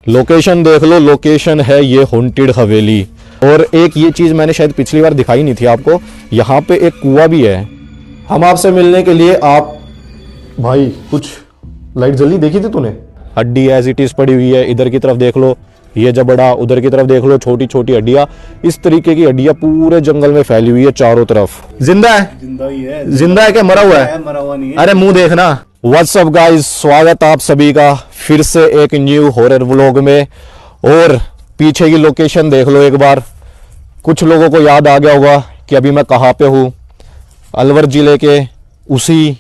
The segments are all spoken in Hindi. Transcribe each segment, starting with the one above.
लोकेशन देख लो, लोकेशन है ये हॉन्टेड हवेली। और एक ये चीज मैंने शायद पिछली बार दिखाई नहीं थी आपको, यहाँ पे एक कुआं भी है। हम आपसे मिलने के लिए आप भाई कुछ लाइट जल्दी देखी थी तूने? हड्डी एज इट इज पड़ी हुई है। इधर की तरफ देख लो ये जबड़ा, उधर की तरफ देख लो छोटी छोटी हड्डियां। इस तरीके की हड्डियां पूरे जंगल में फैली हुई है चारों तरफ। जिंदा है? जिंदा ही है। जिंदा है क्या मरा हुआ है? मरा हुआ नहीं है। अरे मुंह देखना। व्हाट्स अप गाइस, स्वागत आप सभी का फिर से एक न्यू हॉरर व्लॉग में। और पीछे की लोकेशन देख लो एक बार। कुछ लोगों को याद आ गया होगा कि अभी मैं कहाँ पे हूँ। अलवर जिले के उसी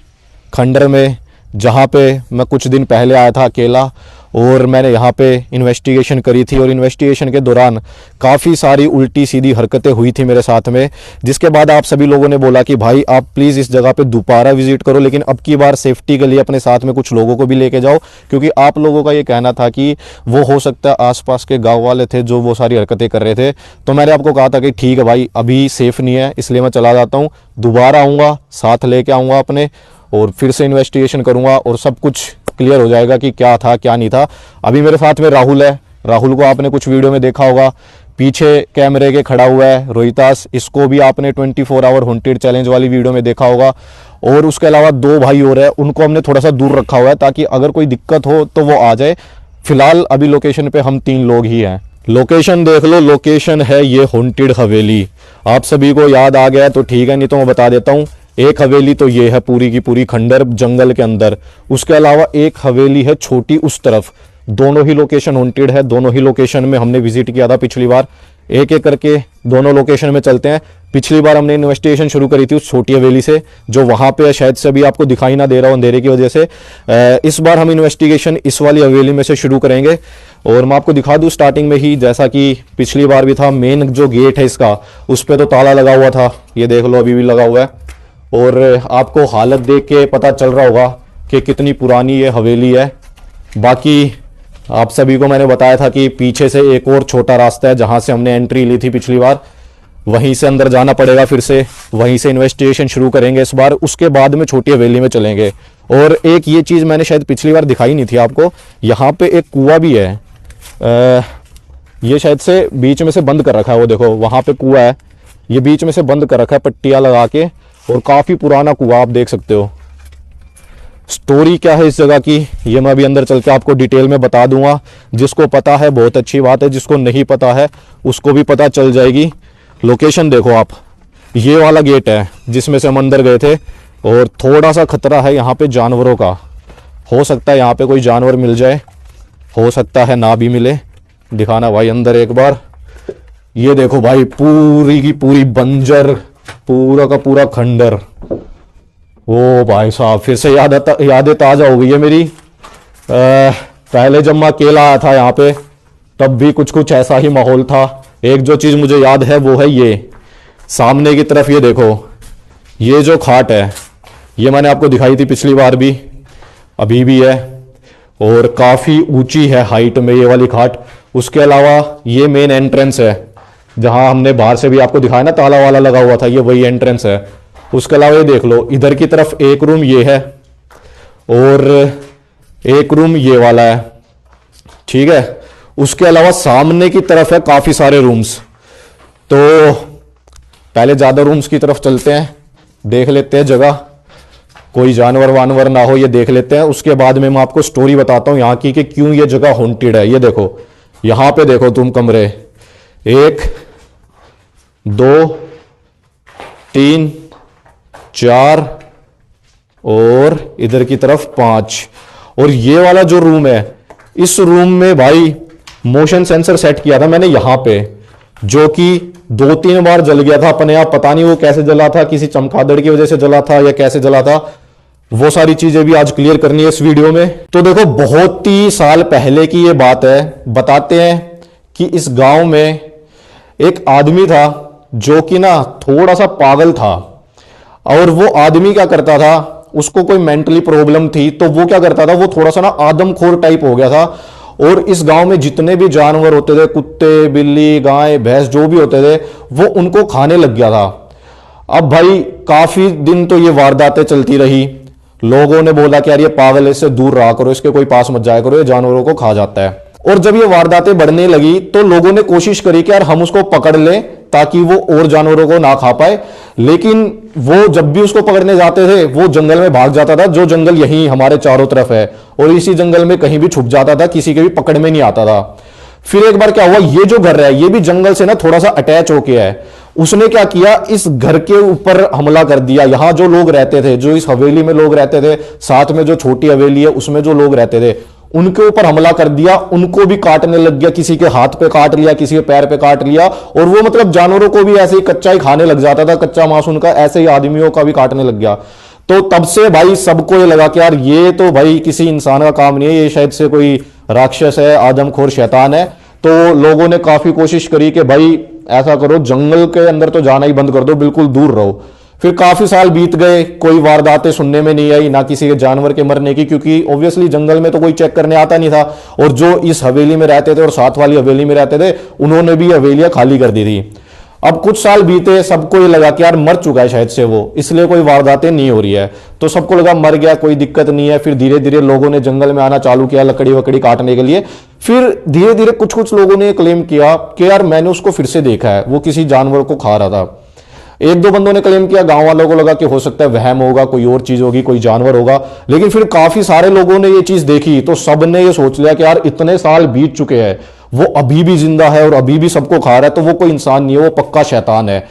खंडर में जहाँ पे मैं कुछ दिन पहले आया था अकेला, और मैंने यहाँ पे इन्वेस्टिगेशन करी थी। और इन्वेस्टिगेशन के दौरान काफ़ी सारी उल्टी सीधी हरकतें हुई थी मेरे साथ में, जिसके बाद आप सभी लोगों ने बोला कि भाई आप प्लीज़ इस जगह पे दोबारा विजिट करो, लेकिन अब की बार सेफ्टी के लिए अपने साथ में कुछ लोगों को भी लेके जाओ, क्योंकि आप लोगों का ये कहना था कि वो हो सकता है आसपास के गाँव वाले थे जो वो सारी हरकतें कर रहे थे। तो मैंने आपको कहा था कि ठीक है भाई अभी सेफ़ नहीं है, इसलिए मैं चला जाता हूँ, दोबारा आऊँगा, साथ लेके आऊँगा अपने, और फिर से इन्वेस्टिगेशन करूँगा और सब कुछ क्लियर हो जाएगा कि क्या था क्या नहीं था। अभी मेरे साथ में राहुल है। राहुल को आपने कुछ वीडियो में देखा होगा, पीछे कैमरे के खड़ा हुआ है रोहितास। इसको भी आपने 24 आवर हॉन्टेड चैलेंज वाली वीडियो में देखा होगा। और उसके अलावा दो भाई और है, उनको हमने थोड़ा सा दूर रखा हुआ है ताकि अगर कोई दिक्कत हो तो वो आ जाए। फिलहाल अभी लोकेशन पे हम 3 लोग ही हैं। लोकेशन देख लो, लोकेशन है ये हॉन्टेड हवेली। आप सभी को याद आ गया तो ठीक है, नहीं तो मैं बता देता हूँ। एक हवेली तो ये है पूरी की पूरी खंडर जंगल के अंदर, उसके अलावा एक हवेली है छोटी उस तरफ। दोनों ही लोकेशन हॉन्टेड है। दोनों ही लोकेशन में हमने विजिट किया था पिछली बार। एक एक करके दोनों लोकेशन में चलते हैं। पिछली बार हमने इन्वेस्टिगेशन शुरू करी थी उस छोटी हवेली से जो वहां पे शायद से अभी आपको दिखाई ना दे रहा हो अंधेरे की वजह से। इस बार हम इन्वेस्टिगेशन इस वाली हवेली में से शुरू करेंगे। और मैं आपको दिखा दूं स्टार्टिंग में ही, जैसा कि पिछली बार भी था, मेन जो गेट है इसका उस पर तो ताला लगा हुआ था, ये देख लो अभी भी लगा हुआ है। और आपको हालत देख के पता चल रहा होगा कि कितनी पुरानी ये हवेली है। बाकी आप सभी को मैंने बताया था कि पीछे से एक और छोटा रास्ता है जहां से हमने एंट्री ली थी पिछली बार, वहीं से अंदर जाना पड़ेगा। फिर से वहीं से इन्वेस्टिगेशन शुरू करेंगे इस बार, उसके बाद में छोटी हवेली में चलेंगे। और एक ये चीज़ मैंने शायद पिछली बार दिखाई नहीं थी आपको, यहाँ पे एक कुआं भी है। ये शायद से बीच में से बंद कर रखा है, वो देखो वहाँ पे कुआं है, ये बीच में से बंद कर रखा है पट्टियाँ लगा के। और काफ़ी पुराना कुआं आप देख सकते हो। स्टोरी क्या है इस जगह की ये मैं अभी अंदर चल के आपको डिटेल में बता दूंगा। जिसको पता है बहुत अच्छी बात है, जिसको नहीं पता है उसको भी पता चल जाएगी। लोकेशन देखो आप, ये वाला गेट है जिसमें से हम अंदर गए थे। और थोड़ा सा खतरा है यहाँ पे जानवरों का। हो सकता है यहाँ पे कोई जानवर मिल जाए, हो सकता है ना भी मिले। दिखाना भाई अंदर एक बार। ये देखो भाई पूरी की पूरी बंजर, पूरा का पूरा खंडर। ओ भाई साहब फिर से यादें ताजा हो गई है मेरी। पहले जब मैं अकेला आया था यहाँ पे तब भी कुछ कुछ ऐसा ही माहौल था। एक जो चीज मुझे याद है वो है ये सामने की तरफ, ये देखो ये जो खाट है ये मैंने आपको दिखाई थी पिछली बार भी, अभी भी है। और काफी ऊंची है हाइट में ये वाली खाट। उसके अलावा ये मेन एंट्रेंस है जहां हमने बाहर से भी आपको दिखाया ना ताला वाला लगा हुआ था, ये वही एंट्रेंस है। उसके अलावा ये देख लो इधर की तरफ एक रूम ये है और एक रूम ये वाला है, ठीक है। उसके अलावा सामने की तरफ है काफी सारे रूम्स। तो पहले ज्यादा रूम्स की तरफ चलते हैं, देख लेते हैं जगह, कोई जानवर वानवर ना हो ये देख लेते हैं। उसके बाद में मैं आपको स्टोरी बताता हूं यहाँ की कि क्यों ये जगह हॉन्टेड है। ये देखो यहाँ पे देखो तुम कमरे, 1 2 3 4 और इधर की तरफ 5। और ये वाला जो रूम है, इस रूम में भाई मोशन सेंसर सेट किया था मैंने यहाँ पे, जो कि 2-3 बार जल गया था अपने आप। पता नहीं वो कैसे जला था, किसी चमगादड़ की वजह से जला था या कैसे जला था। वो सारी चीजें भी आज क्लियर करनी है इस वीडियो में। तो देखो बहुत ही साल पहले की ये बात है। बताते हैं कि इस गांव में एक आदमी था जो कि ना थोड़ा सा पागल था। और वो आदमी क्या करता था, उसको कोई मेंटली प्रॉब्लम थी, तो वो क्या करता था, वो थोड़ा सा ना आदमखोर टाइप हो गया था। और इस गांव में जितने भी जानवर होते थे, कुत्ते बिल्ली गाय भैंस जो भी होते थे, वो उनको खाने लग गया था। अब भाई काफी दिन तो ये वारदातें चलती रही। लोगों ने बोला कि यार ये पागल है, इससे दूर रहा करो, इसके कोई पास मत जाया करो, ये जानवरों को खा जाता है। और जब ये वारदातें बढ़ने लगी तो लोगों ने कोशिश करी कि यार हम उसको पकड़ लें ताकि वो और जानवरों को ना खा पाए, लेकिन वो जब भी उसको पकड़ने जाते थे वो जंगल में भाग जाता था, जो जंगल यहीं हमारे चारों तरफ है, और इसी जंगल में कहीं भी छुप जाता था, किसी के भी पकड़ में नहीं आता था। फिर एक बार क्या हुआ, ये जो घर है ये भी जंगल से ना थोड़ा सा अटैच होके है, उसने क्या किया, इस घर के ऊपर हमला कर दिया। यहां जो लोग रहते थे, जो इस हवेली में लोग रहते थे, साथ में जो छोटी हवेली है उसमें जो लोग रहते थे, उनके ऊपर हमला कर दिया, उनको भी काटने लग गया, किसी के हाथ पे काट लिया, किसी के पैर पे काट लिया, और वो मतलब जानवरों को भी ऐसे ही कच्चा ही खाने लग जाता था, कच्चा मांस उनका, ऐसे ही आदमियों का भी काटने लग गया। तो तब से भाई सबको ये लगा कि यार ये तो भाई किसी इंसान का काम नहीं है, ये शायद से कोई राक्षस है, आदमखोर शैतान है। तो लोगों ने काफी कोशिश करी कि भाई ऐसा करो, जंगल के अंदर तो जाना ही बंद कर दो, बिल्कुल दूर रहो। फिर काफी साल बीत गए, कोई वारदातें सुनने में नहीं आई, ना किसी के जानवर के मरने की, क्योंकि ऑब्वियसली जंगल में तो कोई चेक करने आता नहीं था, और जो इस हवेली में रहते थे और साथ वाली हवेली में रहते थे उन्होंने भी हवेलियां खाली कर दी थी। अब कुछ साल बीते, सबको ये लगा कि यार मर चुका है शायद से वो, इसलिए कोई वारदातें नहीं हो रही है, तो सबको लगा मर गया, कोई दिक्कत नहीं है। फिर धीरे धीरे लोगों ने जंगल में आना चालू किया लकड़ी वकड़ी काटने के लिए। फिर धीरे धीरे कुछ कुछ लोगों ने क्लेम किया कि यार मैंने उसको फिर से देखा है, वो किसी जानवर को खा रहा था। एक दो बंदों ने क्लेम किया, गांव वालों को लगा कि हो सकता है वहम होगा, कोई और चीज होगी, कोई जानवर होगा। लेकिन फिर काफी सारे लोगों ने ये चीज देखी, तो सबने ये सोच लिया कि यार इतने साल बीत चुके हैं, वो अभी भी जिंदा है और अभी भी सबको खा रहा है, तो वो कोई इंसान नहीं है, वो पक्का शैतान है।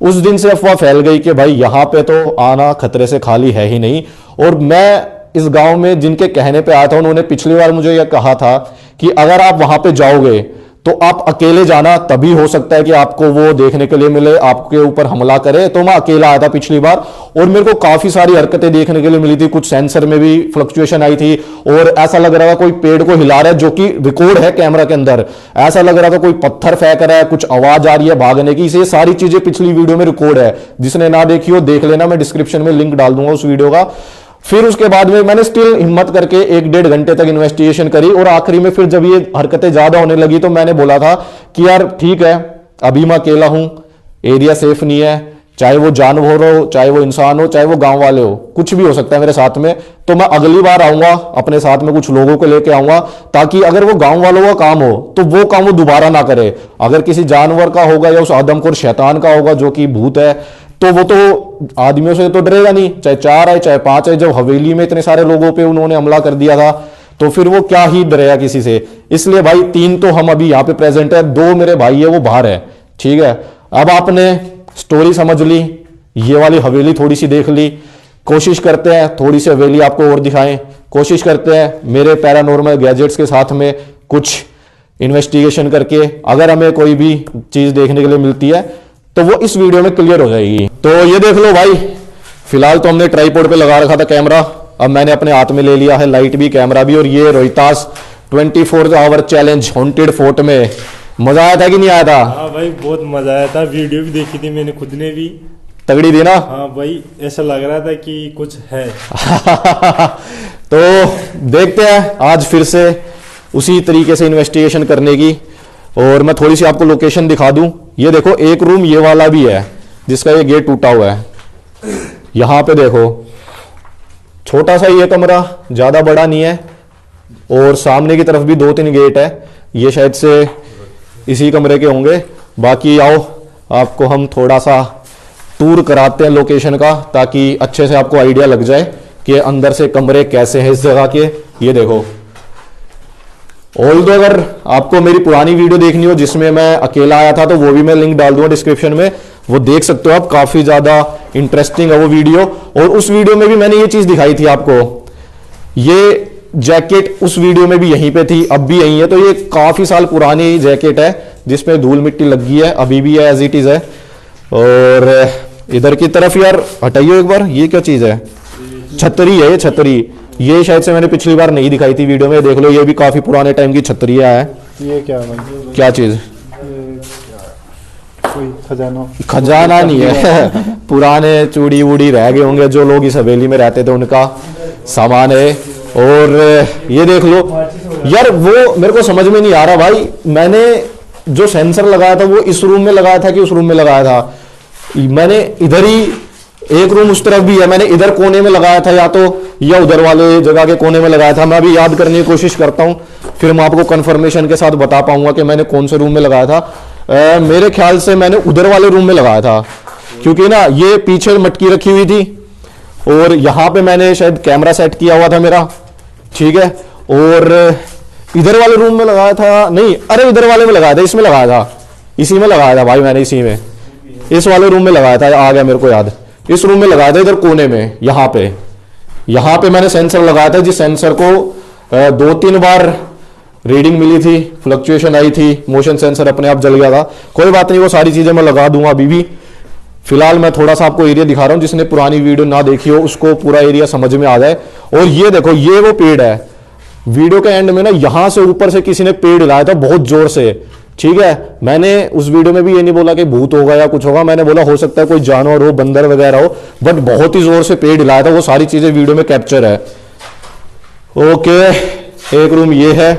उस दिन से अफवाह फैल गई कि भाई यहां पे तो आना खतरे से खाली है ही नहीं। और मैं इस गांव में जिनके कहने पे आया था, उन्होंने पिछली बार मुझे यह कहा था कि अगर आप वहां पे जाओगे तो आप अकेले जाना, तभी हो सकता है कि आपको वो देखने के लिए मिले, आपके ऊपर हमला करे। तो मैं अकेला आया था पिछली बार, और मेरे को काफी सारी हरकतें देखने के लिए मिली थी, कुछ सेंसर में भी फ्लक्चुएशन आई थी, और ऐसा लग रहा था कोई पेड़ को हिला रहा है, जो कि रिकॉर्ड है कैमरा के अंदर। ऐसा लग रहा था कोई पत्थर फेंक रहा है, कुछ आवाज आ रही है भागने की। ये सारी चीजें पिछली वीडियो में रिकॉर्ड है, जिसने ना देखी हो देख लेना, मैं डिस्क्रिप्शन में लिंक डाल दूंगा उस वीडियो का। फिर उसके बाद में मैंने स्टिल हिम्मत करके 1-1.5 घंटे तक इन्वेस्टिगेशन करी, और आखिरी में फिर जब ये हरकतें ज्यादा होने लगी तो मैंने बोला था कि यार ठीक है, अभी मैं अकेला हूं, एरिया सेफ नहीं है, चाहे वो जानवर हो, चाहे वो इंसान हो, चाहे वो गांव वाले हो, कुछ भी हो सकता है मेरे साथ में। तो मैं अगली बार आऊंगा, अपने साथ में कुछ लोगों को लेके आऊंगा, ताकि अगर वो गांव वालों का काम हो तो वो काम वो दोबारा ना करे। अगर किसी जानवर का होगा या उस आदमखोर शैतान का होगा जो कि भूत है, तो वो तो आदमियों से तो डरेगा नहीं, चाहे 4 है चाहे 5 है। जब हवेली में इतने सारे लोगों पे उन्होंने हमला कर दिया था, तो फिर वो क्या ही डरेगा किसी से। इसलिए भाई 3 तो हम अभी यहाँ पे प्रेजेंट है, 2 मेरे भाई है वो बाहर है, ठीक है। अब आपने स्टोरी समझ ली, ये वाली हवेली थोड़ी सी देख ली, कोशिश करते हैं थोड़ी सी हवेली आपको और दिखाएं, कोशिश करते हैं मेरे पैरानॉर्मल गैजेट्स के साथ में कुछ इन्वेस्टिगेशन करके अगर हमें कोई भी चीज देखने के लिए मिलती है तो वो इस वीडियो में क्लियर हो जाएगी। तो ये देख लो भाई, फिलहाल तो हमने ट्राइपॉड पे लगा रखा था कैमरा, अब मैंने अपने हाथ में ले लिया है लाइट भी कैमरा भी। और ये Rohtas 24 hour challenge haunted fort में मजा आया था कि नहीं आया था? हाँ भाई बहुत मजा आया था, वीडियो भी देखी थी मैंने खुद ने भी, तगड़ी थी ना? हाँ भाई ऐसा लग रहा था कि कुछ है। तो देखते हैं आज फिर से उसी तरीके से इन्वेस्टिगेशन करने की। और मैं थोड़ी सी आपको लोकेशन दिखा दूं, ये देखो एक रूम ये वाला भी है जिसका ये गेट टूटा हुआ है, यहां पे देखो छोटा सा ये कमरा, ज्यादा बड़ा नहीं है, और सामने की तरफ भी 2-3 गेट है, ये शायद से इसी कमरे के होंगे। बाकी आओ आपको हम थोड़ा सा टूर कराते हैं लोकेशन का, ताकि अच्छे से आपको आइडिया लग जाए कि अंदर से कमरे कैसे हैं इस जगह के। ये देखो, ऑल्दो अगर आपको मेरी पुरानी वीडियो देखनी हो जिसमें मैं अकेला आया था, तो वो भी मैं लिंक डाल दूंगा डिस्क्रिप्शन में, वो देख सकते हो आप, काफी ज्यादा इंटरेस्टिंग है वो वीडियो। और उस वीडियो में भी मैंने ये चीज दिखाई थी आपको, ये जैकेट उस वीडियो में भी यहीं पे थी, अब भी यहीं है। तो ये काफी साल पुरानी जैकेट है जिसमें धूल मिट्टी लग गई है, अभी भी है एज इट इज है। और इधर की तरफ यार हटाइयो एक बार, ये क्या चीज है? छतरी है, ये छतरी, ये शायद से मैंने पिछली बार नहीं दिखाई थी वीडियो में, देख लो ये भी काफी पुराने टाइम की छतरियां है। ये क्या क्या चीज? कोई खजाना? खजाना नहीं है, पुराने चूड़ी वूड़ी रह गए होंगे, जो लोग इस हवेली में रहते थे उनका सामान है। और ये देख लो यार, वो मेरे को समझ में नहीं आ रहा भाई, मैंने जो सेंसर लगाया था वो इस रूम में लगाया था कि उस रूम में लगाया था? मैंने इधर ही एक रूम उस तरफ भी है, मैंने इधर कोने में लगाया था, या तो या उधर वाले जगह के कोने में लगाया था। मैं अभी याद करने की कोशिश करता हूँ, फिर मैं आपको कंफर्मेशन के साथ बता पाऊंगा कि मैंने कौन से रूम में लगाया था। मेरे ख्याल से मैंने उधर वाले रूम में लगाया था, क्योंकि ना ये पीछे मटकी रखी हुई थी और यहाँ पे मैंने शायद कैमरा सेट किया हुआ था मेरा, ठीक है। और इधर वाले रूम में लगाया था, नहीं, अरे इधर वाले में लगाया था, इसमें लगाया था, इसी में लगाया था भाई मैंने, इसी में, इस वाले रूम में लगाया था, आ गया मेरे को याद। इस रूम में लगाया था, इधर कोने में, यहाँ पे मैंने सेंसर लगाया था, जिस सेंसर को 2-3 बार रीडिंग मिली थी, फ्लक्चुएशन आई थी, मोशन सेंसर अपने आप जल गया था। कोई बात नहीं, वो सारी चीजें मैं लगा दूंगा अभी भी। फिलहाल मैं थोड़ा सा आपको एरिया दिखा रहा हूं, जिसने पुरानी वीडियो ना देखी हो उसको पूरा एरिया समझ में आ जाए। और ये देखो, ये वो पेड़ है, वीडियो के एंड में ना यहां से ऊपर से किसी ने पेड़ हिलाया था बहुत जोर से, ठीक है। मैंने उस वीडियो में भी ये नहीं बोला कि भूत होगा या कुछ होगा, मैंने बोला हो सकता है कोई जानवर हो, बंदर वगैरह हो, बट बहुत ही जोर से पेड़ हिलाया था। वो सारी चीजें वीडियो में कैप्चर है। ओके, एक रूम ये है।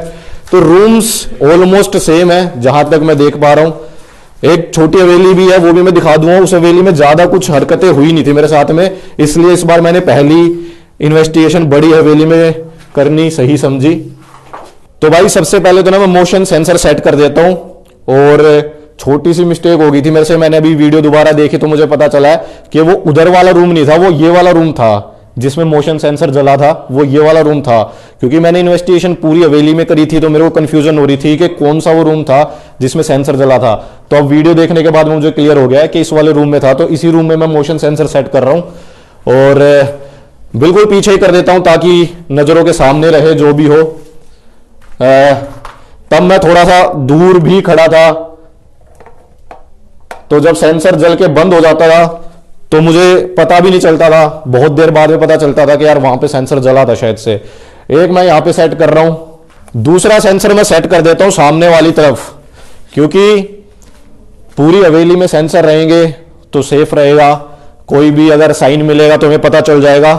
तो रूम्स ऑलमोस्ट सेम है जहां तक मैं देख पा रहा हूं। एक छोटी हवेली भी है, वो भी मैं दिखा दूंगा। उस हवेली में ज्यादा कुछ हरकतें हुई नहीं थी मेरे साथ में, इसलिए इस बार मैंने पहली इन्वेस्टिगेशन बड़ी हवेली में करनी सही समझी। तो भाई सबसे पहले तो ना मैं मोशन सेंसर सेट कर देता हूं। और छोटी सी मिस्टेक हो गई थी मेरे से, मैंने अभी वीडियो दोबारा देखी तो मुझे पता चला है कि वो उधर वाला रूम नहीं था, वो ये वाला रूम था जिसमें मोशन सेंसर जला था, वो ये वाला रूम था। क्योंकि मैंने इन्वेस्टिगेशन पूरी हवेली में करी थी तो मेरे को कंफ्यूजन हो रही थी कि कौन सा वो रूम था जिसमें सेंसर जला था। तो अब वीडियो देखने के बाद मुझे क्लियर हो गया है कि इस वाले रूम में था। तो इसी रूम में मैं मोशन सेंसर सेट कर रहा हूं और बिल्कुल पीछे ही कर देता हूं ताकि नजरों के सामने रहे जो भी हो। तब मैं थोड़ा सा दूर भी खड़ा था, तो जब सेंसर जल के बंद हो जाता था तो मुझे पता भी नहीं चलता था, बहुत देर बाद में पता चलता था कि यार वहां पे सेंसर जला था शायद से। एक मैं यहां पे सेट कर रहा हूं, दूसरा सेंसर मैं सेट कर देता हूं सामने वाली तरफ, क्योंकि पूरी हवेली में सेंसर रहेंगे तो सेफ रहेगा। कोई भी अगर साइन मिलेगा तो हमें पता चल जाएगा।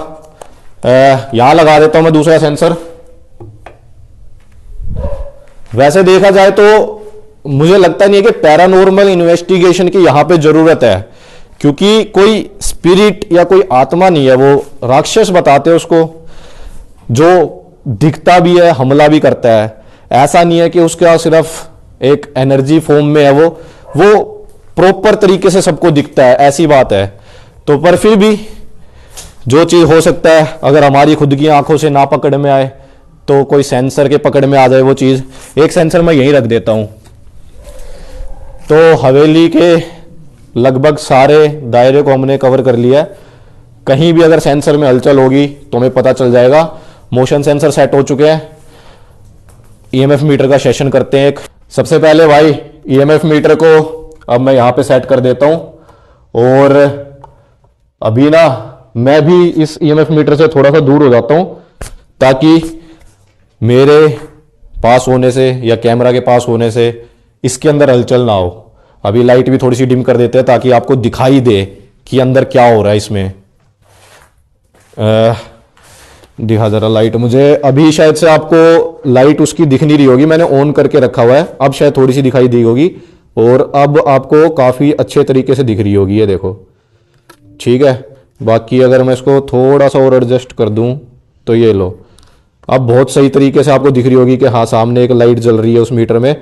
यहां लगा देता हूं मैं दूसरा सेंसर। वैसे देखा जाए तो मुझे लगता नहीं है कि पैरानॉर्मल इन्वेस्टिगेशन की यहां पे जरूरत है, क्योंकि कोई स्पिरिट या कोई आत्मा नहीं है, वो राक्षस बताते हैं उसको, जो दिखता भी है, हमला भी करता है। ऐसा नहीं है कि उसका सिर्फ एक एनर्जी फॉर्म में है, वो प्रॉपर तरीके से सबको दिखता है, ऐसी बात है। तो पर फिर भी जो चीज हो सकता है, अगर हमारी खुद की आंखों से ना पकड़ में आए तो कोई सेंसर के पकड़ में आ जाए वो चीज। एक सेंसर मैं यहीं रख देता हूं। तो हवेली के लगभग सारे दायरे को हमने कवर कर लिया है। कहीं भी अगर सेंसर में हलचल होगी तो हमें पता चल जाएगा। मोशन सेंसर सेट हो चुके हैं। ईएमएफ मीटर का सेशन करते हैं एक। सबसे पहले भाई ईएमएफ मीटर को अब मैं यहां पे सेट कर देता हूं। और अभी ना मैं भी इस ईएमएफ मीटर से थोड़ा सा दूर हो जाता हूं, ताकि मेरे पास होने से या कैमरा के पास होने से इसके अंदर हलचल ना हो। अभी लाइट भी थोड़ी सी डिम कर देते हैं ताकि आपको दिखाई दे कि अंदर क्या हो रहा है इसमें। दिखा जरा लाइट मुझे। अभी शायद से आपको लाइट उसकी दिख नहीं रही होगी, मैंने ऑन करके रखा हुआ है, अब शायद थोड़ी सी दिखाई दी होगी और अब आपको काफी अच्छे तरीके से दिख रही होगी, ये देखो, ठीक है। बाकी अगर मैं इसको थोड़ा सा और एडजस्ट कर दूं तो ये लो, अब बहुत सही तरीके से आपको दिख रही होगी कि हाँ सामने एक लाइट जल रही है उस मीटर में।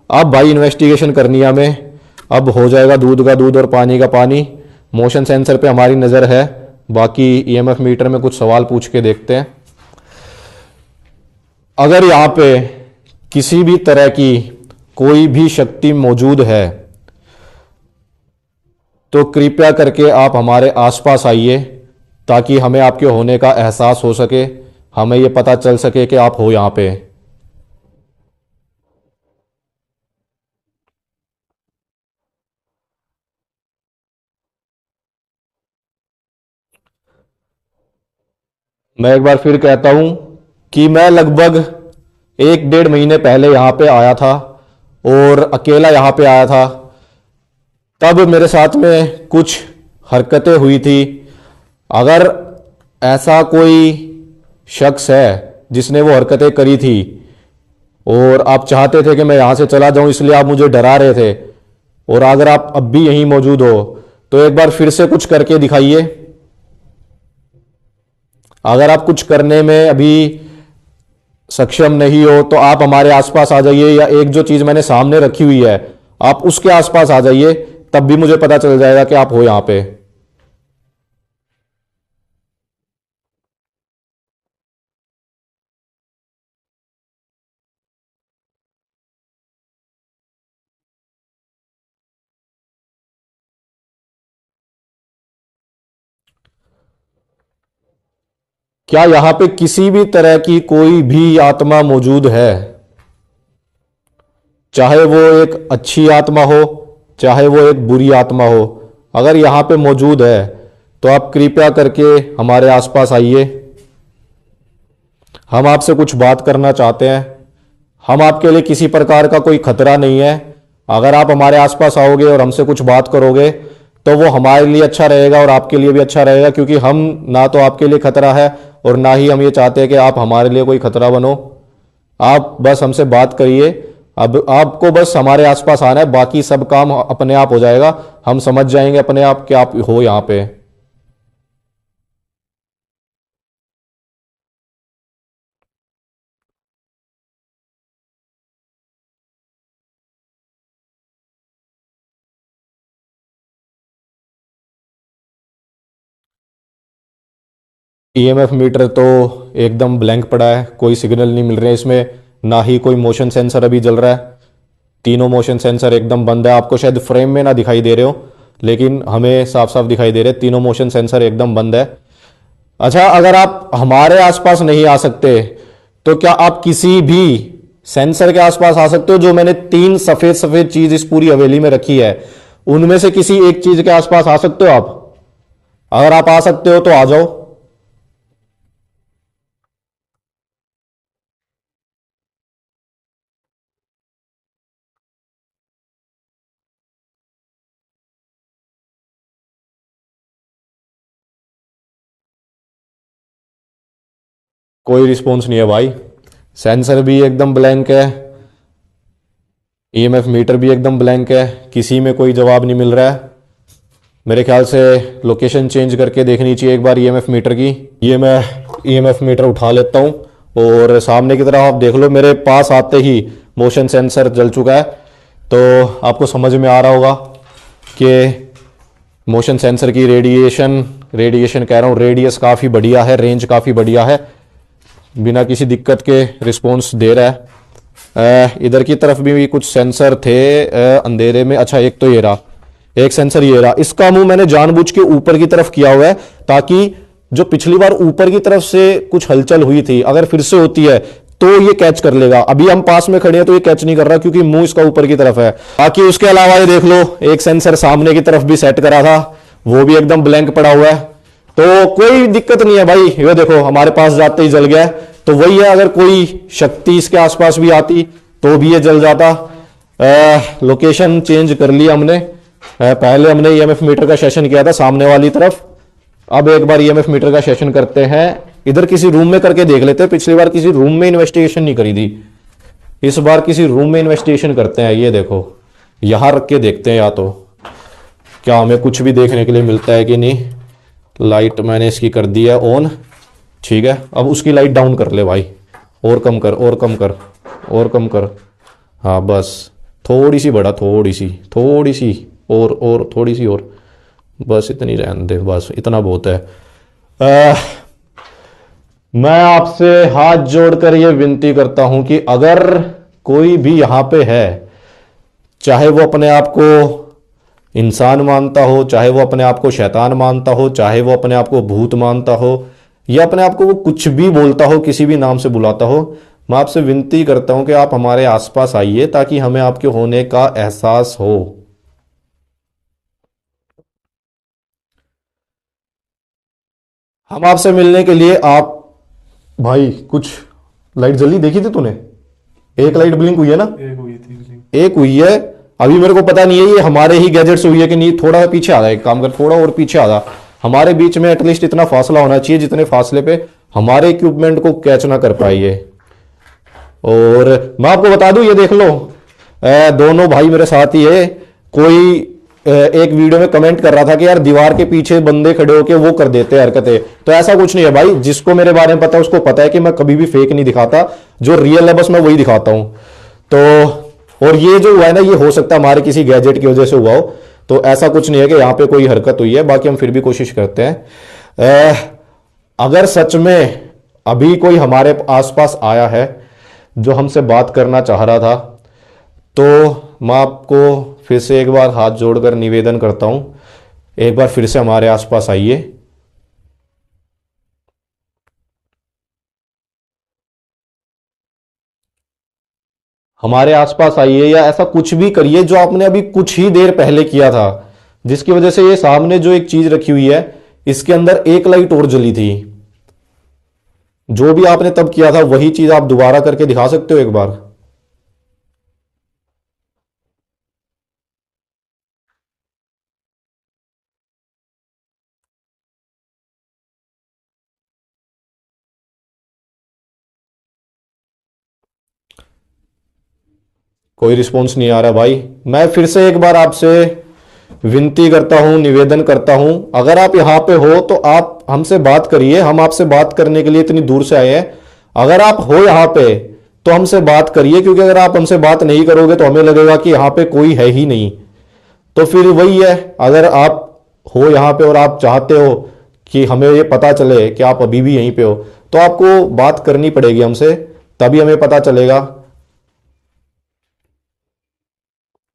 अब भाई इन्वेस्टिगेशन करनी है हमें। अब हो जाएगा दूध का दूध और पानी का पानी। मोशन सेंसर पे हमारी नज़र है, बाकी ईएमएफ मीटर में कुछ सवाल पूछ के देखते हैं। अगर यहाँ पे किसी भी तरह की कोई भी शक्ति मौजूद है तो कृपया करके आप हमारे आसपास आइए, ताकि हमें आपके होने का एहसास हो सके, हमें ये पता चल सके कि आप हो यहाँ पे। मैं एक बार फिर कहता हूं कि मैं लगभग 1-1.5 महीने पहले यहां पे आया था और अकेला यहां पे आया था। तब मेरे साथ में कुछ हरकतें हुई थी। अगर ऐसा कोई शख्स है जिसने वो हरकतें करी थी और आप चाहते थे कि मैं यहां से चला जाऊं, इसलिए आप मुझे डरा रहे थे, और अगर आप अब भी यहीं मौजूद हो तो एक बार फिर से कुछ करके दिखाइए। अगर आप कुछ करने में अभी सक्षम नहीं हो तो आप हमारे आसपास आ जाइए, या एक जो चीज मैंने सामने रखी हुई है आप उसके आसपास आ जाइए, तब भी मुझे पता चल जाएगा कि आप हो यहां पे। क्या यहां पे किसी भी तरह की कोई भी आत्मा मौजूद है? चाहे वो एक अच्छी आत्मा हो, चाहे वो एक बुरी आत्मा हो, अगर यहां पे मौजूद है तो आप कृपया करके हमारे आसपास आइए। हम आपसे कुछ बात करना चाहते हैं। हम आपके लिए किसी प्रकार का कोई खतरा नहीं है। अगर आप हमारे आसपास आओगे और हमसे कुछ बात करोगे तो वो हमारे लिए अच्छा रहेगा और आपके लिए भी अच्छा रहेगा, क्योंकि हम ना तो आपके लिए खतरा है और ना ही हम ये चाहते हैं कि आप हमारे लिए कोई खतरा बनो। आप बस हमसे बात करिए। अब आपको बस हमारे आसपास आना है, बाकी सब काम अपने आप हो जाएगा। हम समझ जाएंगे अपने आप कि आप हो यहां पे। ईएमएफ मीटर तो एकदम ब्लैंक पड़ा है, कोई सिग्नल नहीं मिल रहे इसमें, ना ही कोई मोशन सेंसर अभी जल रहा है। तीनों मोशन सेंसर एकदम बंद है। आपको शायद फ्रेम में ना दिखाई दे रहे हो, लेकिन हमें साफ साफ दिखाई दे रहे हैं, तीनों मोशन सेंसर एकदम बंद है। अच्छा, अगर आप हमारे आसपास नहीं आ सकते तो क्या आप किसी भी सेंसर के आसपास आ सकते हो? जो मैंने तीन सफेद सफेद चीज इस पूरी हवेली में रखी है, उनमें से किसी एक चीज के आसपास आ सकते हो आप? अगर आप आ सकते हो तो आ जाओ। कोई रिस्पॉन्स नहीं है भाई। सेंसर भी एकदम ब्लैंक है, ईएमएफ मीटर भी एकदम ब्लैंक है, किसी में कोई जवाब नहीं मिल रहा है। मेरे ख्याल से लोकेशन चेंज करके देखनी चाहिए एक बार ईएमएफ मीटर की। ये मैं ईएमएफ मीटर उठा लेता हूँ और सामने की तरफ आप देख लो, मेरे पास आते ही मोशन सेंसर जल चुका है। तो आपको समझ में आ रहा होगा कि मोशन सेंसर की रेडिएशन कह रहा हूँ, रेडियस काफ़ी बढ़िया है, रेंज काफ़ी बढ़िया है, बिना किसी दिक्कत के रिस्पॉन्स दे रहा है। इधर की तरफ भी कुछ सेंसर थे अंधेरे में। अच्छा, एक तो ये रहा, एक सेंसर ये रहा। इसका मुंह मैंने जानबूझ के ऊपर की तरफ किया हुआ है, ताकि जो पिछली बार ऊपर की तरफ से कुछ हलचल हुई थी, अगर फिर से होती है तो ये कैच कर लेगा। अभी हम पास में खड़े हैं तो ये कैच नहीं कर रहा, क्योंकि मुंह इसका ऊपर की तरफ है। बाकी उसके अलावा ये देख लो, एक सेंसर सामने की तरफ भी सेट करा था, वो भी एकदम ब्लैंक पड़ा हुआ है। तो कोई दिक्कत नहीं है भाई। ये देखो, हमारे पास जाते ही जल गया है। तो वही है, अगर कोई शक्ति इसके आसपास भी आती तो भी ये जल जाता। लोकेशन चेंज कर लिया हमने। पहले हमने ईएमएफ मीटर का सेशन किया था सामने वाली तरफ, अब एक बार ईएमएफ मीटर का सेशन करते हैं इधर किसी रूम में करके देख लेते हैं। पिछली बार किसी रूम में इन्वेस्टिगेशन नहीं करी थी, इस बार किसी रूम में इन्वेस्टिगेशन करते हैं। ये देखो, यहां रख के देखते हैं या तो क्या हमें कुछ भी देखने के लिए मिलता है कि नहीं। लाइट मैंने इसकी कर दी है ऑन, ठीक है। अब उसकी लाइट डाउन कर ले भाई, और कम कर, और कम कर, और कम कर। हाँ बस, थोड़ी सी बढ़ा, थोड़ी सी और थोड़ी सी और, बस इतनी रहने दे, बस इतना बहुत है। मैं आपसे हाथ जोड़कर ये विनती करता हूं कि अगर कोई भी यहां पे है, चाहे वो अपने आप को इंसान मानता हो, चाहे वो अपने आप को शैतान मानता हो, चाहे वो अपने आप को भूत मानता हो, या अपने आप को वो कुछ भी बोलता हो, किसी भी नाम से बुलाता हो, मैं आपसे विनती करता हूं कि आप हमारे आसपास आइए, ताकि हमें आपके होने का एहसास हो। हम आपसे मिलने के लिए आप, भाई कुछ लाइट जल्दी देखी थी तूने? एक लाइट ब्लिंक हुई है ना? एक हुई थी। एक हुई है। अभी मेरे को पता नहीं है ये हमारे ही गैजेट से हुई है कि नहीं। थोड़ा पीछे आ रहा है, एक काम कर, थोड़ा और पीछे आ रहा। हमारे बीच में एटलीस्ट इतना फासला होना चाहिए जितने फासले पे हमारे इक्विपमेंट को कैच ना कर पाई है। और मैं आपको बता दूं, ये देख लो, दोनों भाई मेरे साथ ही है। कोई एक वीडियो में कमेंट कर रहा था कि यार दीवार के पीछे बंदे खड़े होके वो कर देते हैं हरकतें, तो ऐसा कुछ नहीं है भाई। जिसको मेरे बारे में पता है उसको पता है कि मैं कभी भी फेक नहीं दिखाता, जो रियल है बस मैं वही दिखाता हूं। तो और ये जो हुआ है ना, ये हो सकता है हमारे किसी गैजेट की वजह से हुआ हो, तो ऐसा कुछ नहीं है कि यहां पे कोई हरकत हुई है। बाकी हम फिर भी कोशिश करते हैं। अगर सच में अभी कोई हमारे आसपास आया है जो हमसे बात करना चाह रहा था, तो मैं आपको फिर से एक बार हाथ जोड़कर निवेदन करता हूं, एक बार फिर से हमारे आसपास आइए। हमारे आसपास आइए या ऐसा कुछ भी करिए जो आपने अभी कुछ ही देर पहले किया था, जिसकी वजह से ये सामने जो एक चीज रखी हुई है इसके अंदर एक लाइट और जली थी। जो भी आपने तब किया था वही चीज आप दोबारा करके दिखा सकते हो एक बार। कोई रिस्पॉन्स नहीं आ रहा भाई। मैं फिर से एक बार आपसे विनती करता हूं, निवेदन करता हूं, अगर आप यहां पे हो तो आप हमसे बात करिए। हम आपसे बात करने के लिए इतनी दूर से आए हैं। अगर आप हो यहां पे तो हमसे बात करिए, क्योंकि अगर आप हमसे बात नहीं करोगे तो हमें लगेगा कि यहां पे कोई है ही नहीं। तो फिर वही है, अगर आप हो यहां पे और आप चाहते हो कि हमें ये पता चले कि आप अभी भी यहीं पे हो, तो आपको बात करनी पड़ेगी हमसे, तभी हमें पता चलेगा।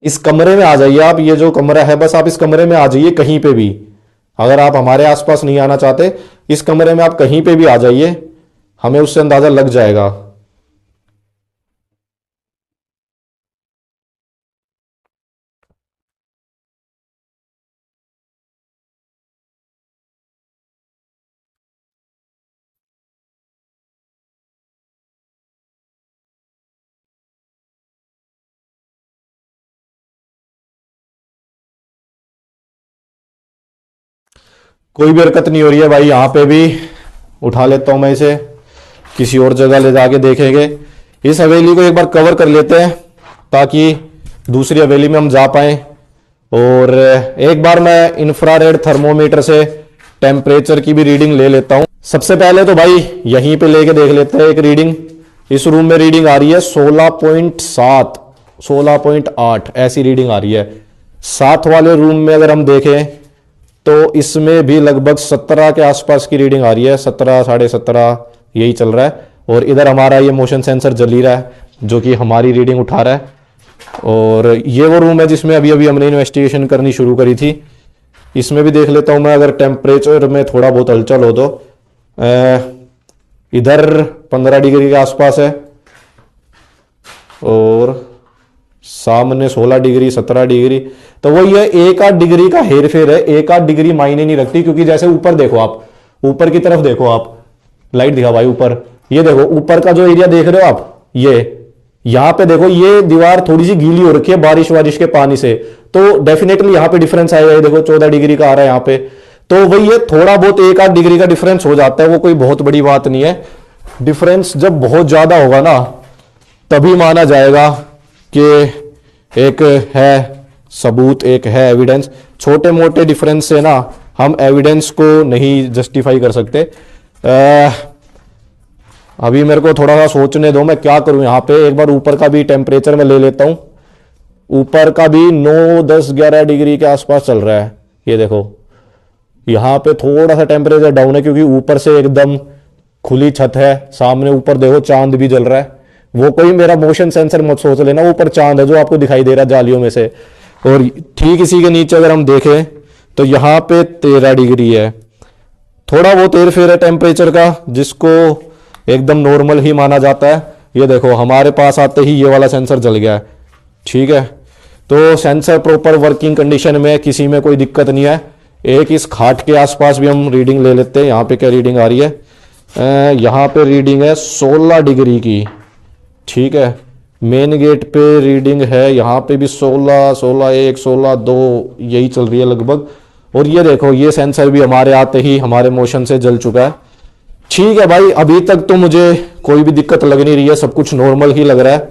इस कमरे में आ जाइए आप, ये जो कमरा है बस आप इस कमरे में आ जाइए कहीं पे भी। अगर आप हमारे आसपास नहीं आना चाहते, इस कमरे में आप कहीं पे भी आ जाइए, हमें उससे अंदाजा लग जाएगा। कोई भी हरकत नहीं हो रही है भाई यहां पे भी। उठा लेता हूं मैं इसे, किसी और जगह ले जाके देखेंगे। इस हवेली को एक बार कवर कर लेते हैं ताकि दूसरी हवेली में हम जा पाए। और एक बार मैं इंफ्रारेड थर्मोमीटर से टेम्परेचर की भी रीडिंग ले लेता हूं। सबसे पहले तो भाई यहीं पे लेके देख लेते हैं एक रीडिंग। इस रूम में रीडिंग आ रही है 16.7, 16.8 ऐसी रीडिंग आ रही है। साथ वाले रूम में अगर हम देखें तो इसमें भी लगभग 17 के आसपास की रीडिंग आ रही है, 17, 17.5 यही चल रहा है। और इधर हमारा ये मोशन सेंसर जल ही रहा है जो कि हमारी रीडिंग उठा रहा है। और ये वो रूम है जिसमें अभी अभी हमने इन्वेस्टिगेशन करनी शुरू करी थी। इसमें भी देख लेता हूं मैं, अगर टेम्परेचर में थोड़ा बहुत हलचल हो तो। इधर 15 डिग्री के आसपास है और सामने 16 डिग्री, 17 डिग्री। तो वही है, एक आध डिग्री का हेरफेर है, एक आध डिग्री मायने नहीं रखती। क्योंकि जैसे ऊपर देखो आप, ऊपर की तरफ देखो आप, लाइट दिखा भाई ऊपर, ये देखो ऊपर का जो एरिया देख रहे हो आप, ये यहां पे देखो, ये दीवार थोड़ी सी गीली हो रखी है बारिश वारिश के पानी से, तो डेफिनेटली यहां पे डिफरेंस आएगा। ये देखो 14 डिग्री का आ रहा है यहां पे। तो वही है, थोड़ा बहुत एक आध डिग्री का डिफरेंस हो जाता है, वो कोई बहुत बड़ी बात नहीं है। डिफरेंस जब बहुत ज्यादा होगा ना तभी माना जाएगा कि एक है सबूत, एक है एविडेंस। छोटे मोटे डिफरेंस से ना हम एविडेंस को नहीं जस्टिफाई कर सकते। अभी मेरे को थोड़ा सा सोचने दो मैं क्या करूं। यहां पे एक बार ऊपर का भी टेम्परेचर में ले लेता हूं। ऊपर का भी 9, 10, 11 डिग्री के आसपास चल रहा है। ये देखो यहां पे थोड़ा सा टेम्परेचर डाउन है क्योंकि ऊपर से एकदम खुली छत है। सामने ऊपर देखो चांद भी जल रहा है। वो कोई मेरा मोशन सेंसर मत सोच लेना, ऊपर चांद है जो आपको दिखाई दे रहा है जालियों में से। और ठीक इसी के नीचे अगर हम देखें तो यहां पे 13 डिग्री है। थोड़ा बहुत हेरफेर है टेम्परेचर का, जिसको एकदम नॉर्मल ही माना जाता है। ये देखो हमारे पास आते ही ये वाला सेंसर जल गया है। ठीक है, तो सेंसर प्रॉपर वर्किंग कंडीशन में, किसी में कोई दिक्कत नहीं है। एक इस खाट के आसपास भी हम रीडिंग ले लेते हैं। यहाँ पे क्या रीडिंग आ रही है? यहाँ पे रीडिंग है 16 डिग्री की। ठीक है, मेन गेट पे रीडिंग है यहाँ पे भी 16, 16.1, 16.2 यही चल रही है लगभग। और ये देखो ये सेंसर भी हमारे आते ही हमारे मोशन से जल चुका है। ठीक है भाई, अभी तक तो मुझे कोई भी दिक्कत लग नहीं रही है, सब कुछ नॉर्मल ही लग रहा है।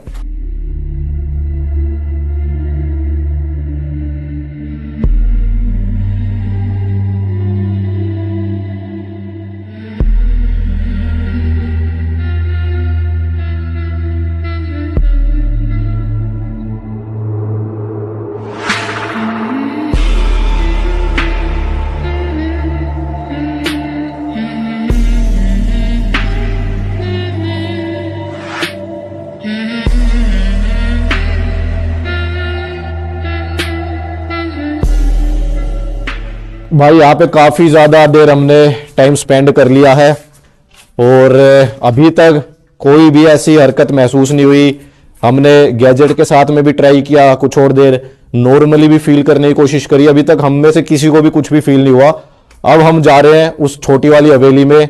भाई यहाँ पे काफ़ी ज़्यादा देर हमने टाइम स्पेंड कर लिया है और अभी तक कोई भी ऐसी हरकत महसूस नहीं हुई। हमने गैजेट के साथ में भी ट्राई किया, कुछ और देर नॉर्मली भी फील करने की कोशिश करी, अभी तक हम में से किसी को भी कुछ भी फील नहीं हुआ। अब हम जा रहे हैं उस छोटी वाली हवेली में,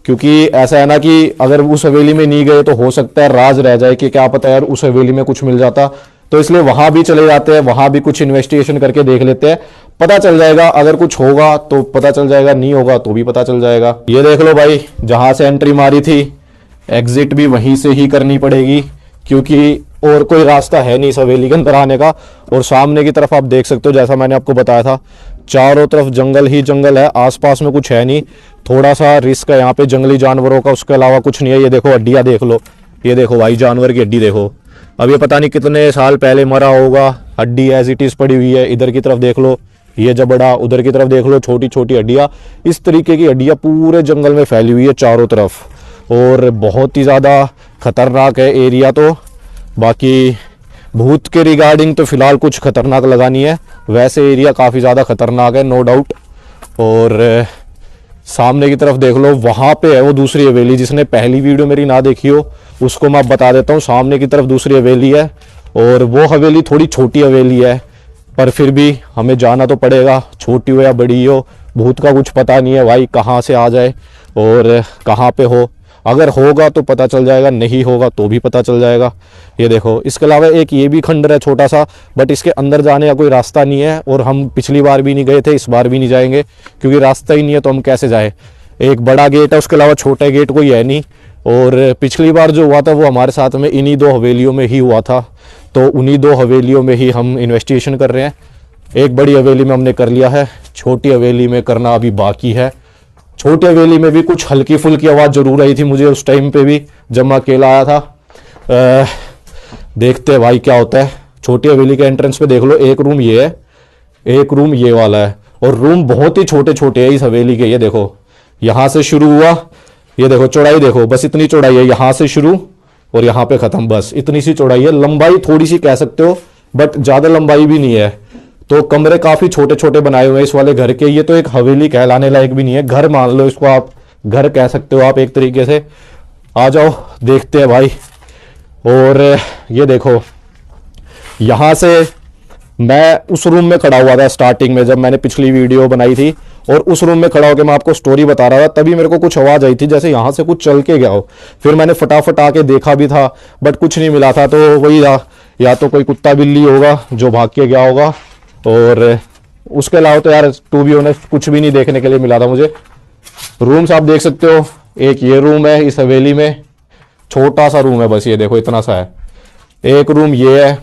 क्योंकि ऐसा है ना कि अगर उस हवेली में नहीं गए तो हो सकता है राज रह जाए कि क्या पता यार उस हवेली में कुछ मिल जाता। तो इसलिए वहां भी चले जाते हैं, वहां भी कुछ इन्वेस्टिगेशन करके देख लेते हैं, पता चल जाएगा। अगर कुछ होगा तो पता चल जाएगा, नहीं होगा तो भी पता चल जाएगा। ये देख लो भाई, जहां से एंट्री मारी थी एग्जिट भी वहीं से ही करनी पड़ेगी, क्योंकि और कोई रास्ता है नहीं इस हवेली के अंदर आने का। और सामने की तरफ आप देख सकते हो, जैसा मैंने आपको बताया था, चारों तरफ जंगल ही जंगल है, आसपास में कुछ है नहीं। थोड़ा सा रिस्क है यहाँ पे जंगली जानवरों का, उसके अलावा कुछ नहीं है। ये देखो हड्डियाँ देख लो, ये देखो भाई जानवर की हड्डी देखो, अब ये पता नहीं कितने साल पहले मरा होगा, हड्डी एज इट इज पड़ी हुई है। इधर की तरफ देख लो ये जबड़ा, उधर की तरफ देख लो छोटी छोटी हड्डियाँ। इस तरीके की हड्डियाँ पूरे जंगल में फैली हुई है चारों तरफ, और बहुत ही ज़्यादा खतरनाक है एरिया। तो बाकी भूत के रिगार्डिंग तो फिलहाल कुछ खतरनाक लगा नहीं है, वैसे एरिया काफ़ी ज़्यादा खतरनाक है नो डाउट। और सामने की तरफ देख लो, वहाँ पे है वो दूसरी हवेली। जिसने पहली वीडियो मेरी ना देखी हो उसको मैं बता देता हूँ, सामने की तरफ दूसरी हवेली है, और वो हवेली थोड़ी छोटी हवेली है, पर फिर भी हमें जाना तो पड़ेगा, छोटी हो या बड़ी हो। भूत का कुछ पता नहीं है भाई, कहाँ से आ जाए और कहाँ पे हो। अगर होगा तो पता चल जाएगा, नहीं होगा तो भी पता चल जाएगा। ये देखो, इसके अलावा एक ये भी खंडर है छोटा सा, बट इसके अंदर जाने का कोई रास्ता नहीं है, और हम पिछली बार भी नहीं गए थे, इस बार भी नहीं जाएंगे, क्योंकि रास्ता ही नहीं है तो हम कैसे जाए। एक बड़ा गेट है, उसके अलावा छोटा गेट कोई है नहीं। और पिछली बार जो हुआ था वो हमारे साथ में इन्हीं दो हवेलियों में ही हुआ था, तो उन्हीं दो हवेलियों में ही हम इन्वेस्टिगेशन कर रहे हैं। एक बड़ी हवेली में हमने कर लिया है, छोटी हवेली में करना अभी बाकी है। छोटी हवेली में भी कुछ हल्की फुल्की आवाज़ जरूर आई थी मुझे उस टाइम पे भी, जब मैं अकेला आया था। देखते हैं भाई क्या होता है। छोटी हवेली के एंट्रेंस पे देख लो, एक रूम ये है, एक रूम ये वाला है, और रूम बहुत ही छोटे छोटे हैं इस हवेली के। ये देखो यहाँ से शुरू हुआ, ये देखो चौड़ाई देखो, बस इतनी चौड़ाई है, यहाँ से शुरू और यहाँ पे खत्म, बस इतनी सी चौड़ाई है। लंबाई थोड़ी सी कह सकते हो, बट ज़्यादा लंबाई भी नहीं है। तो कमरे काफ़ी छोटे छोटे बनाए हुए हैं इस वाले घर के। ये तो एक हवेली कहलाने लायक भी नहीं है, घर मान लो इसको, आप घर कह सकते हो आप एक तरीके से। आ जाओ देखते हैं भाई। और ये देखो, यहाँ से मैं उस रूम में खड़ा हुआ था स्टार्टिंग में, जब मैंने पिछली वीडियो बनाई थी, और उस रूम में खड़ा होकर मैं आपको स्टोरी बता रहा था, तभी मेरे को कुछ आवाज़ आई थी जैसे यहाँ से कुछ चल के गया हो। फिर मैंने फटाफट आके देखा भी था, बट कुछ नहीं मिला था। तो वही था, या तो कोई कुत्ता बिल्ली होगा जो भाग के गया होगा, और उसके अलावा तो यार टू बी ऑनेस्ट कुछ भी नहीं देखने के लिए मिला था मुझे। रूम्स आप देख सकते हो, एक ये रूम है इस हवेली में, छोटा सा रूम है बस, ये देखो इतना सा है। एक रूम ये है,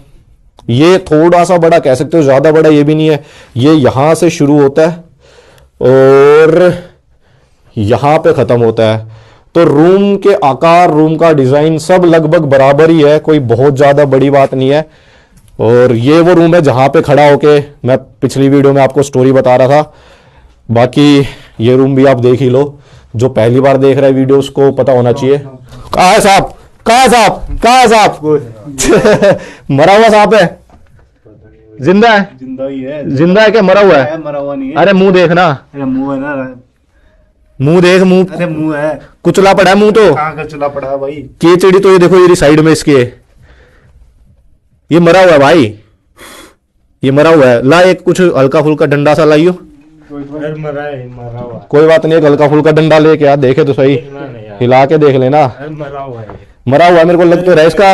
ये थोड़ा सा बड़ा कह सकते हो, ज़्यादा बड़ा ये भी नहीं है। ये यहाँ से शुरू होता है और यहाँ पे ख़त्म होता है। तो रूम के आकार, रूम का डिज़ाइन सब लगभग बराबर ही है, कोई बहुत ज़्यादा बड़ी बात नहीं है। और ये वो रूम है जहाँ पे खड़ा होके मैं पिछली वीडियो में आपको स्टोरी बता रहा था। बाकी ये रूम भी आप देख ही लो, जो पहली बार देख रहा है वीडियो उसको पता होना चाहिए। कहाँ है सांप, कहाँ है सांप, कहाँ है सांप? मरा हुआ सांप है, जिंदा है? जिंदा ही है। जिंदा है क्या मरा हुआ है? मरा हुआ नहीं है। अरे मुंह देखना, अरे मुंह है ना, मुंह देख, मुंह अरे मुंह है। कुचला पड़ा है मुंह तो। कहाँ का चला पड़ा है भाई? कीचड़ी तो ये देखो, ये साइड में इसके, ये मरा हुआ है भाई, ये मरा हुआ है। ला एक कुछ हल्का फुल्का डंडा सा लाइयो। अरे मरा है, मरा हुआ है। कोई बात नहीं, एक हल्का फुल्का डंडा लेके यार देखे तो सही, नहीं यार, हिला के देख लेना। अरे मरा हुआ है, मरा हुआ है, मेरे को लग तो रहा है इसका,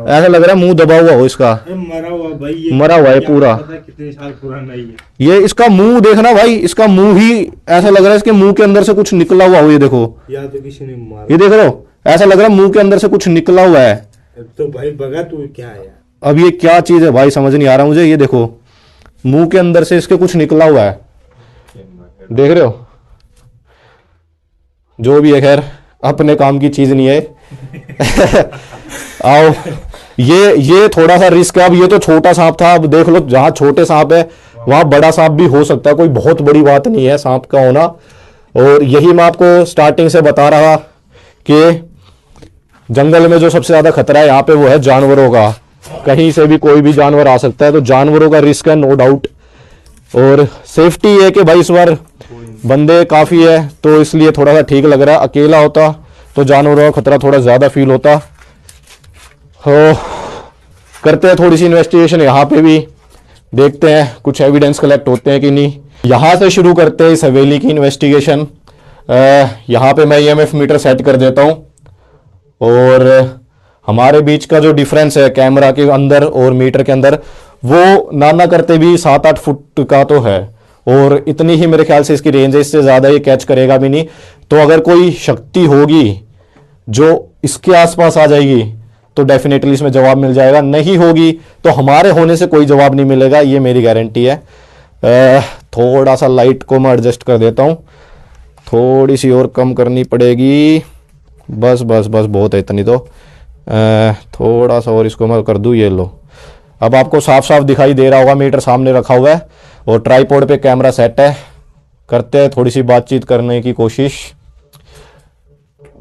ऐसा लग रहा है मुंह दबा हुआ हो इसका। अरे मरा हुआ भाई, ये मरा हुआ है क्या पूरा। पता कितने साल पुराना ही है। ये इसका मुंह देखना भाई, इसका मुंह ही ऐसा लग रहा है इसके मुंह के अंदर से कुछ निकला हुआ हो। ये देखो, या तो किसी ने मारा। ये देख रहे हो, ऐसा लग रहा है मुंह के अंदर से कुछ निकला हुआ है। तो भाई बगा तू क्या है यार? अब ये क्या चीज है भाई, समझ नहीं आ रहा मुझे। ये देखो, मुंह के अंदर से इसके कुछ निकला हुआ है, देख रहे हो? जो भी है, खैर अपने काम की चीज नहीं है। आओ, ये थोड़ा सा रिस्क है। अब ये तो छोटा सांप था, अब देख लो जहां छोटे सांप है वहां बड़ा सांप भी हो सकता है, कोई बहुत बड़ी बात नहीं है सांप का होना। और यही मैं आपको स्टार्टिंग से बता रहा कि जंगल में जो सबसे ज्यादा खतरा है यहाँ पे वो है जानवरों का। कहीं से भी कोई भी जानवर आ सकता है, तो जानवरों का रिस्क है नो डाउट। और सेफ्टी है कि भाई इस बार बंदे काफ़ी है तो इसलिए थोड़ा सा ठीक लग रहा है। अकेला होता तो जानवरों का खतरा थोड़ा ज़्यादा फील होता। हो करते हैं थोड़ी सी इन्वेस्टिगेशन यहाँ पे भी, देखते हैं कुछ एविडेंस कलेक्ट होते हैं कि नहीं। यहाँ से शुरू करते हैं इस हवेली की इन्वेस्टिगेशन। यहाँ पे मैं ईएमएफ मीटर सेट कर देता हूँ और हमारे बीच का जो डिफरेंस है कैमरा के अंदर और मीटर के अंदर, वो ना करते भी 7-8 फुट का तो है और इतनी ही मेरे ख्याल से इसकी रेंज है, इससे ज़्यादा ये कैच करेगा भी नहीं। तो अगर कोई शक्ति होगी जो इसके आसपास आ जाएगी तो डेफिनेटली इसमें जवाब मिल जाएगा, नहीं होगी तो हमारे होने से कोई जवाब नहीं मिलेगा, ये मेरी गारंटी है। थोड़ा सा लाइट को मैं एडजस्ट कर देता हूँ, थोड़ी सी और कम करनी पड़ेगी, बस बस बस बहुत है इतनी तो। थोड़ा सा और इसको मैं कर दूँ, ये लो। अब आपको साफ साफ दिखाई दे रहा होगा, मीटर सामने रखा हुआ है और ट्राइपॉड पे कैमरा सेट है। करते हैं थोड़ी सी बातचीत करने की कोशिश।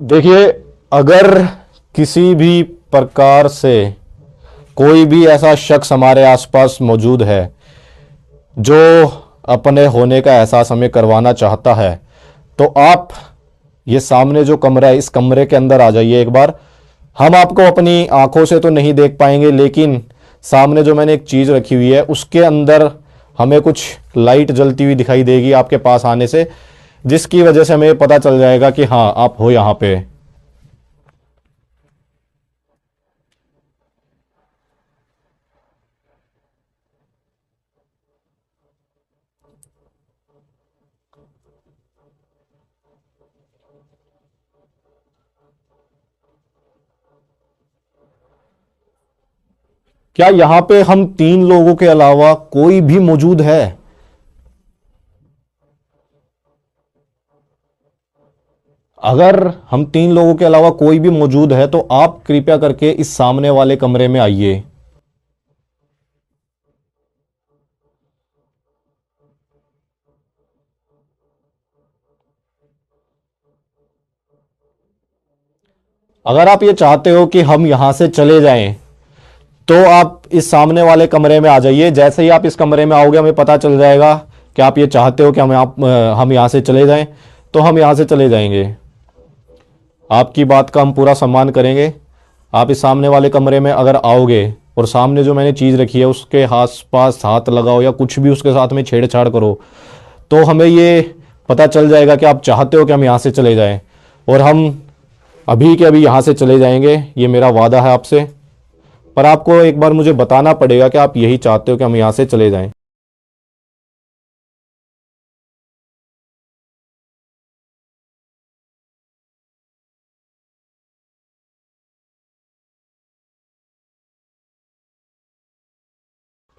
देखिए, अगर किसी भी प्रकार से कोई भी ऐसा शख्स हमारे आसपास मौजूद है जो अपने होने का एहसास हमें करवाना चाहता है, तो आप ये सामने जो कमरा है इस कमरे के अंदर आ जाइए एक बार। हम आपको अपनी आंखों से तो नहीं देख पाएंगे, लेकिन सामने जो मैंने एक चीज़ रखी हुई है उसके अंदर हमें कुछ लाइट जलती हुई दिखाई देगी आपके पास आने से, जिसकी वजह से हमें पता चल जाएगा कि हाँ आप हो यहाँ पे। क्या यहां पे हम 3 लोगों के अलावा कोई भी मौजूद है? अगर हम 3 लोगों के अलावा कोई भी मौजूद है तो आप कृपया करके इस सामने वाले कमरे में आइए। अगर आप ये चाहते हो कि हम यहां से चले जाएं तो आप इस सामने वाले कमरे में आ जाइए। जैसे ही आप इस कमरे में आओगे हमें पता चल जाएगा कि आप ये चाहते हो कि हम यहाँ से चले जाएं, तो हम यहाँ से चले जाएंगे। आपकी बात का हम पूरा सम्मान करेंगे। आप इस सामने वाले कमरे में अगर आओगे और सामने जो मैंने चीज़ रखी है उसके आस पास हाथ लगाओ या कुछ भी उसके साथ में छेड़छाड़ करो, तो हमें ये पता चल जाएगा कि आप चाहते हो कि हम यहाँ से चले जाएं, और हम अभी के अभी यहाँ से चले जाएंगे। ये मेरा वादा है आपसे। पर आपको एक बार मुझे बताना पड़ेगा कि आप यही चाहते हो कि हम यहाँ से चले जाएं।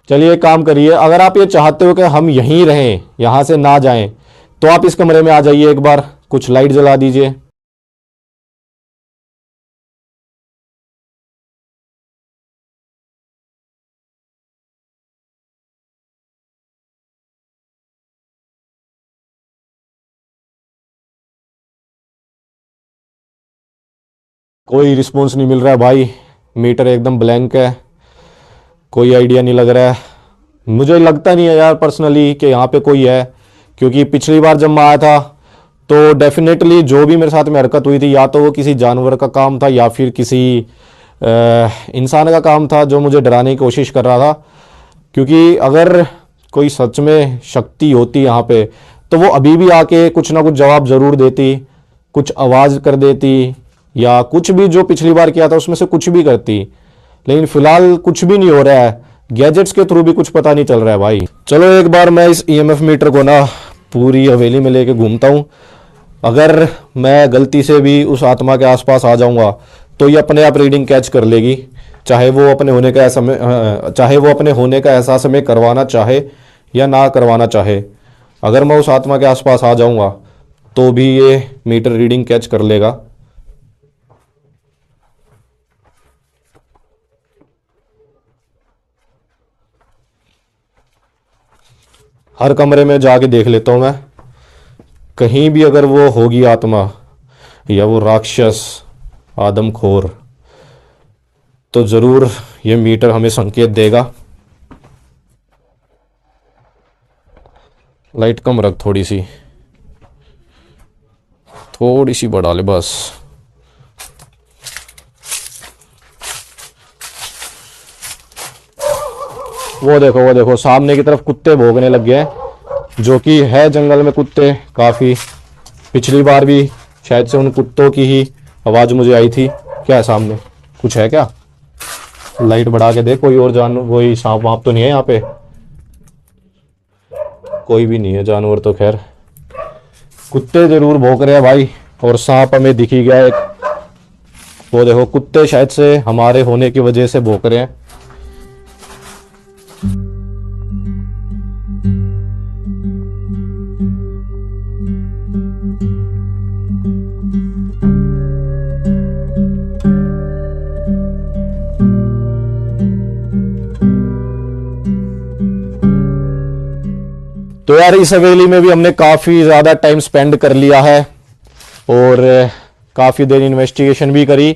चलिए एक काम करिए, अगर आप ये चाहते हो कि हम यहीं रहें, यहाँ से ना जाएं, तो आप इस कमरे में आ जाइए एक बार, कुछ लाइट जला दीजिए। कोई रिस्पॉन्स नहीं मिल रहा है भाई, मीटर एकदम ब्लैंक है, कोई आइडिया नहीं लग रहा है। मुझे लगता नहीं है यार पर्सनली कि यहाँ पे कोई है, क्योंकि पिछली बार जब मैं आया था तो डेफिनेटली जो भी मेरे साथ में हरकत हुई थी, या तो वो किसी जानवर का काम था या फिर किसी इंसान का काम था जो मुझे डराने की कोशिश कर रहा था। क्योंकि अगर कोई सच में शक्ति होती यहाँ पे तो वो अभी भी आके कुछ ना कुछ जवाब ज़रूर देती, कुछ आवाज़ कर देती, या कुछ भी जो पिछली बार किया था उसमें से कुछ भी करती। लेकिन फिलहाल कुछ भी नहीं हो रहा है, गैजेट्स के थ्रू भी कुछ पता नहीं चल रहा है भाई। चलो एक बार मैं इस ईएमएफ मीटर को ना पूरी हवेली में लेके घूमता हूँ। अगर मैं गलती से भी उस आत्मा के आसपास आ जाऊंगा तो ये अपने आप रीडिंग कैच कर लेगी, चाहे वो अपने होने का एहसास हमें करवाना चाहे या ना करवाना चाहे। अगर मैं उस आत्मा के आसपास आ जाऊंगा तो भी ये मीटर रीडिंग कैच कर लेगा। हर कमरे में जाके देख लेता हूँ मैं, कहीं भी अगर वो होगी आत्मा या वो राक्षस आदमखोर, तो ज़रूर ये मीटर हमें संकेत देगा। लाइट कम रख, थोड़ी सी बढ़ा ले बस। वो देखो सामने की तरफ कुत्ते भौंकने लग गए हैं, जो कि है जंगल में कुत्ते काफी। पिछली बार भी शायद से उन कुत्तों की ही आवाज मुझे आई थी। क्या है सामने, कुछ है क्या? लाइट बढ़ा के देख, कोई और जानवर, कोई सांप वाप तो नहीं है यहाँ पे? कोई भी नहीं है जानवर तो। खैर कुत्ते जरूर भौंक रहे हैं भाई, और सांप हमें दिख ही गया एक। वो देखो कुत्ते शायद से हमारे होने की वजह से भौंक रहे हैं। तो यार इस हवेली में भी हमने काफी ज्यादा टाइम स्पेंड कर लिया है और काफी देर इन्वेस्टिगेशन भी करी।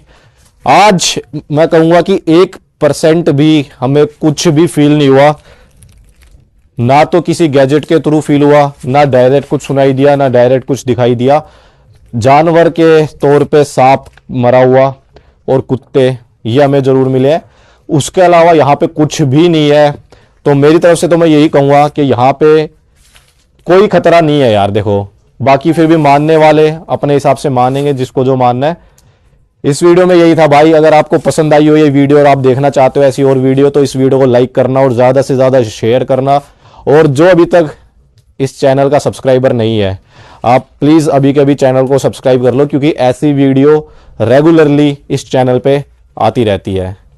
आज मैं कहूंगा कि 1% भी हमें कुछ भी फील नहीं हुआ, ना तो किसी गैजेट के थ्रू फील हुआ, ना डायरेक्ट कुछ सुनाई दिया, ना डायरेक्ट कुछ दिखाई दिया। जानवर के तौर पे सांप मरा हुआ और कुत्ते ये हमें जरूर मिले हैं, उसके अलावा यहाँ पे कुछ भी नहीं है। तो मेरी तरफ से तो मैं यही कहूंगा कि यहाँ पे कोई खतरा नहीं है यार। देखो बाकी फिर भी मानने वाले अपने हिसाब से मानेंगे, जिसको जो मानना है। इस वीडियो में यही था भाई। अगर आपको पसंद आई हो ये वीडियो और आप देखना चाहते हो ऐसी और वीडियो, तो इस वीडियो को लाइक करना और ज्यादा से ज्यादा शेयर करना। और जो अभी तक इस चैनल का सब्सक्राइबर नहीं है, आप प्लीज अभी के अभी चैनल को सब्सक्राइब कर लो, क्योंकि ऐसी वीडियो रेगुलरली इस चैनल पे आती रहती है।